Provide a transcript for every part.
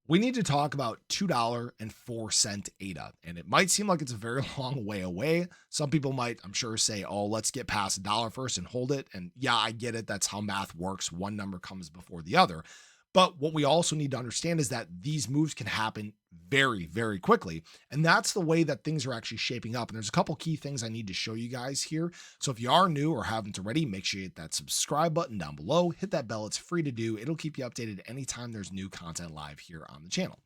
We need to talk about $2.04 ADA. And it might seem like it's a very long way away. Some people might, I'm sure, say, oh, let's get past a dollar first and hold it. And yeah, I get it. That's how math works. One number comes before the other. But what we also need to understand is that these moves can happen very, very quickly. And that's the way that things are actually shaping up. And there's a couple key things I need to show you guys here. So if you are new or haven't already, make sure you hit that subscribe button down below, hit that bell. It's free to do. It'll keep you updated anytime there's new content live here on the channel.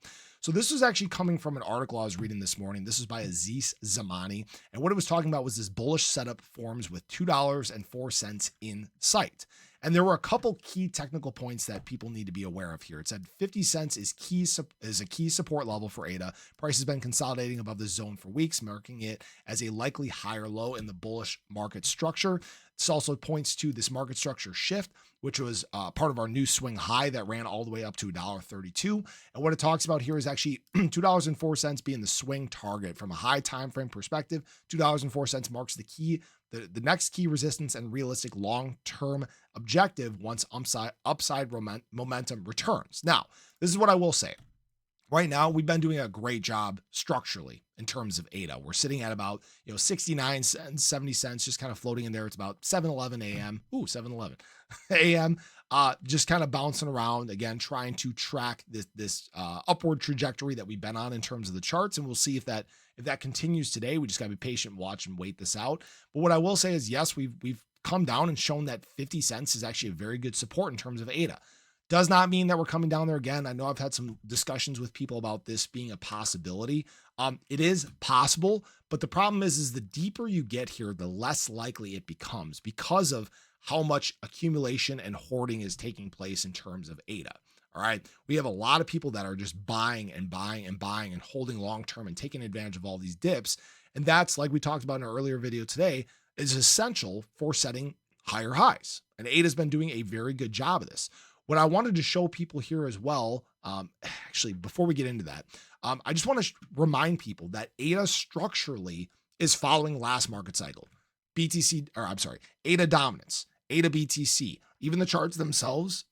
So this was actually coming from an article I was reading this morning. This was by Aziz Zamani. And what it was talking about was this bullish setup forms with $2.04 in sight. And there were a couple key technical points that people need to be aware of here. It said 50 cents is a key support level for ADA. Price has been consolidating above this zone for weeks, marking it as a likely higher low in the bullish market structure. This also points to this market structure shift, which was part of our new swing high that ran all the way up to $1.32. And what it talks about here is actually $2.04 being the swing target from a high time frame perspective. $2.04 marks the next key resistance and realistic long-term objective once upside momentum returns. Now, this is what I will say. Right now, we've been doing a great job structurally in terms of ADA. We're sitting at about 69 cents, 70 cents, just kind of floating in there. It's about 7:11 a.m. Ooh, 7:11 a.m. Just kind of bouncing around again, trying to track this upward trajectory that we've been on in terms of the charts, and we'll see if that continues today. We just got to be patient, watch, and wait this out. But what I will say is, yes, we've come down and shown that 50 cents is actually a very good support in terms of ADA. Does not mean that we're coming down there again. I know I've had some discussions with people about this being a possibility. It is possible, but the problem is the deeper you get here, the less likely it becomes because of how much accumulation and hoarding is taking place in terms of ADA. All right. We have a lot of people that are just buying and buying and buying and holding long-term and taking advantage of all these dips. And that's, like we talked about in an earlier video today, is essential for setting higher highs. And ADA has been doing a very good job of this. What I wanted to show people here as well, actually, before we get into that, I just want to remind people that ADA structurally is following last market cycle. ADA dominance, ADA BTC, even the charts themselves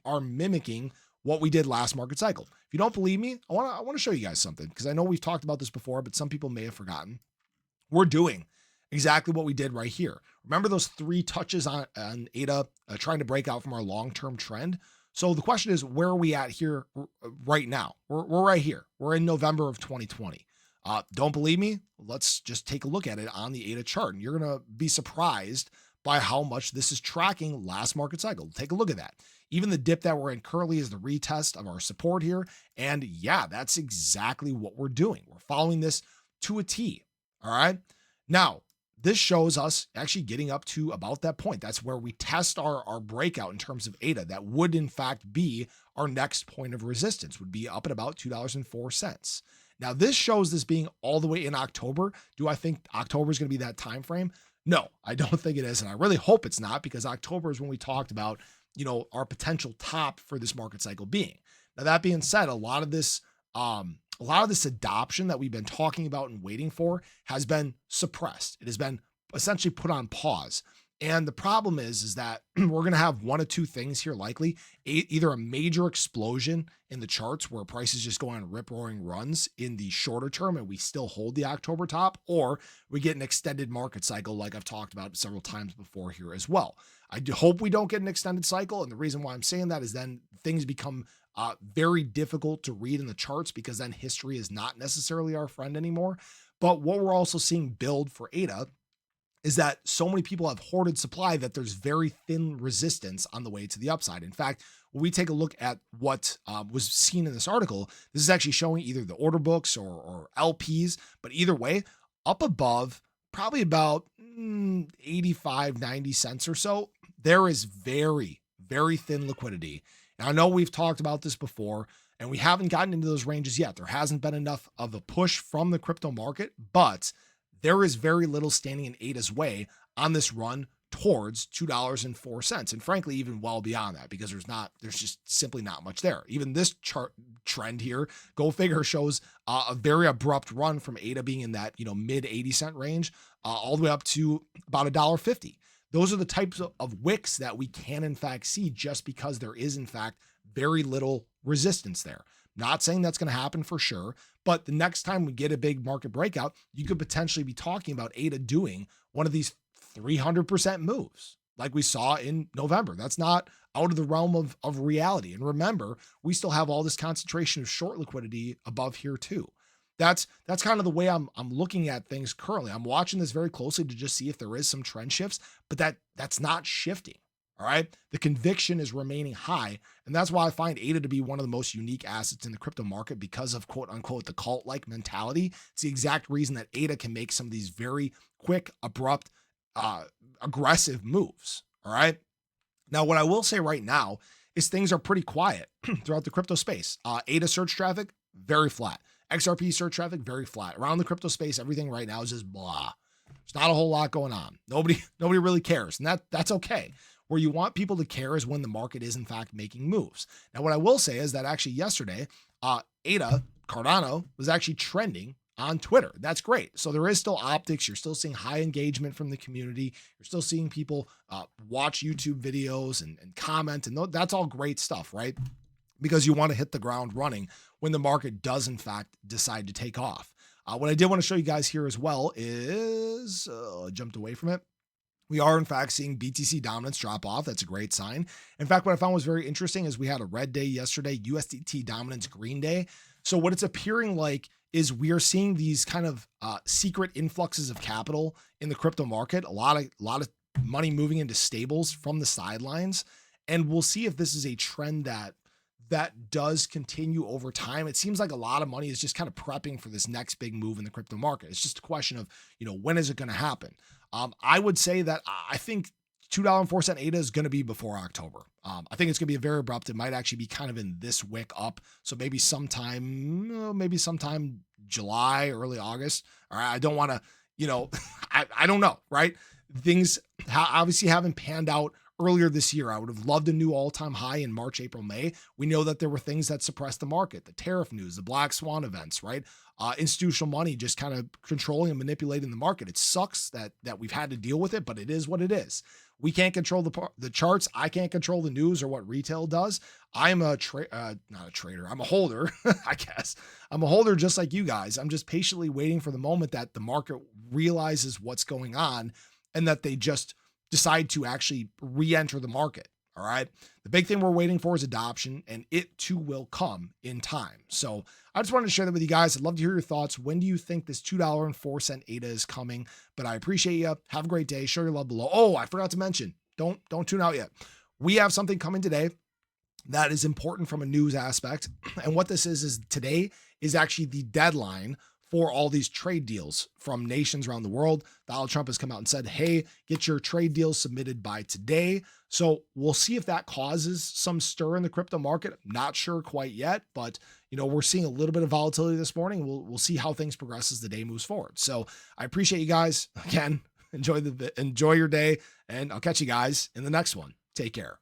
are mimicking what we did last market cycle. If you don't believe me, I want to show you guys something, because I know we've talked about this before, but some people may have forgotten. We're doing exactly what we did right here. Remember those 3 touches on ADA trying to break out from our long-term trend? So the question is, where are we at here right now? We're right here. We're in November of 2020. Don't believe me? Let's just take a look at it on the ADA chart, and you're going to be surprised by how much this is tracking last market cycle. Take a look at that. Even the dip that we're in currently is the retest of our support here. And yeah, that's exactly what we're doing. We're following this to a T. All right. Now, this shows us actually getting up to about that point. That's where we test our breakout in terms of ADA. That would, in fact, be our next point of resistance, would be up at about $2.04. Now, this shows this being all the way in October. Do I think October is going to be that time frame? No, I don't think it is. And I really hope it's not, because October is when we talked about, our potential top for this market cycle being. Now, that being said, a lot of this adoption that we've been talking about and waiting for has been suppressed. It has been essentially put on pause. And the problem is that we're going to have one of two things here likely, either a major explosion in the charts where prices just go on rip-roaring runs in the shorter term and we still hold the October top, or we get an extended market cycle like I've talked about several times before here as well. I do hope we don't get an extended cycle. And the reason why I'm saying that is then things become very difficult to read in the charts, because then history is not necessarily our friend anymore. But what we're also seeing build for ADA is that so many people have hoarded supply that there's very thin resistance on the way to the upside. In fact, when we take a look at what was seen in this article, this is actually showing either the order books or LPs, but either way, up above probably about 85, 90 cents or so, there is very, very thin liquidity. Now, I know we've talked about this before, and we haven't gotten into those ranges yet. There hasn't been enough of a push from the crypto market, but there is very little standing in ADA's way on this run towards $2.04. And frankly, even well beyond that, because there's just simply not much there. Even this chart trend here, go figure, shows a very abrupt run from ADA being in that, mid 80-cent range, all the way up to about $1.50. Those are the types of wicks that we can in fact see, just because there is in fact very little resistance there. Not saying that's going to happen for sure, but the next time we get a big market breakout, you could potentially be talking about ADA doing one of these 300% moves like we saw in November. That's not out of the realm of reality. And remember, we still have all this concentration of short liquidity above here too. That's kind of the way I'm looking at things currently. I'm watching this very closely to just see if there is some trend shifts, but that's not shifting. All right. The conviction is remaining high. And that's why I find ADA to be one of the most unique assets in the crypto market because of quote unquote the cult-like mentality. It's the exact reason that ADA can make some of these very quick, abrupt, aggressive moves. All right. Now, what I will say right now is things are pretty quiet throughout the crypto space. ADA search traffic, very flat. XRP search traffic, very flat. Around the crypto space, everything right now is just blah. There's not a whole lot going on. Nobody really cares. And that's okay. Where you want people to care is when the market is in fact making moves. Now, what I will say is that actually yesterday, ADA, Cardano, was actually trending on Twitter. That's great. So there is still optics. You're still seeing high engagement from the community. You're still seeing people watch YouTube videos and comment. And that's all great stuff, right? Because you want to hit the ground running when the market does in fact decide to take off. What I did want to show you guys here as well is, I jumped away from it. We are, in fact, seeing BTC dominance drop off. That's a great sign. In fact, what I found was very interesting is we had a red day yesterday, USDT dominance green day. So what it's appearing like is we are seeing these kind of secret influxes of capital in the crypto market, a lot of money moving into stables from the sidelines. And we'll see if this is a trend that does continue over time. It seems like a lot of money is just kind of prepping for this next big move in the crypto market. It's just a question of, when is it going to happen? I would say that I think $2.04 ADA is going to be before October. I think it's going to be very abrupt. It might actually be kind of in this wick up. So maybe sometime July, early August. All right. I don't want to, I don't know, right? Things obviously haven't panned out earlier this year. I would have loved a new all-time high in March, April, May. We know that there were things that suppressed the market, the tariff news, the black swan events, right? Institutional money just kind of controlling and manipulating the market. It sucks that we've had to deal with it, but it is what it is. We can't control the charts. I can't control the news or what retail does. I'm not a trader. I'm a holder, I guess. I'm a holder just like you guys. I'm just patiently waiting for the moment that the market realizes what's going on and that they just decide to actually re-enter the market. All right. The big thing we're waiting for is adoption, and it too will come in time. So I just wanted to share that with you guys. I'd love to hear your thoughts. When do you think this $2.04 ADA is coming? But I appreciate you. Have a great day. Show your love below. Oh, I forgot to mention, don't tune out yet. We have something coming today that is important from a news aspect. And what this is today is actually the deadline for all these trade deals from nations around the world. Donald Trump has come out and said, hey, get your trade deals submitted by today. So we'll see if that causes some stir in the crypto market. I'm not sure quite yet, but we're seeing a little bit of volatility this morning. We'll see how things progress as the day moves forward. So I appreciate you guys. Again, enjoy your day, and I'll catch you guys in the next one. Take care.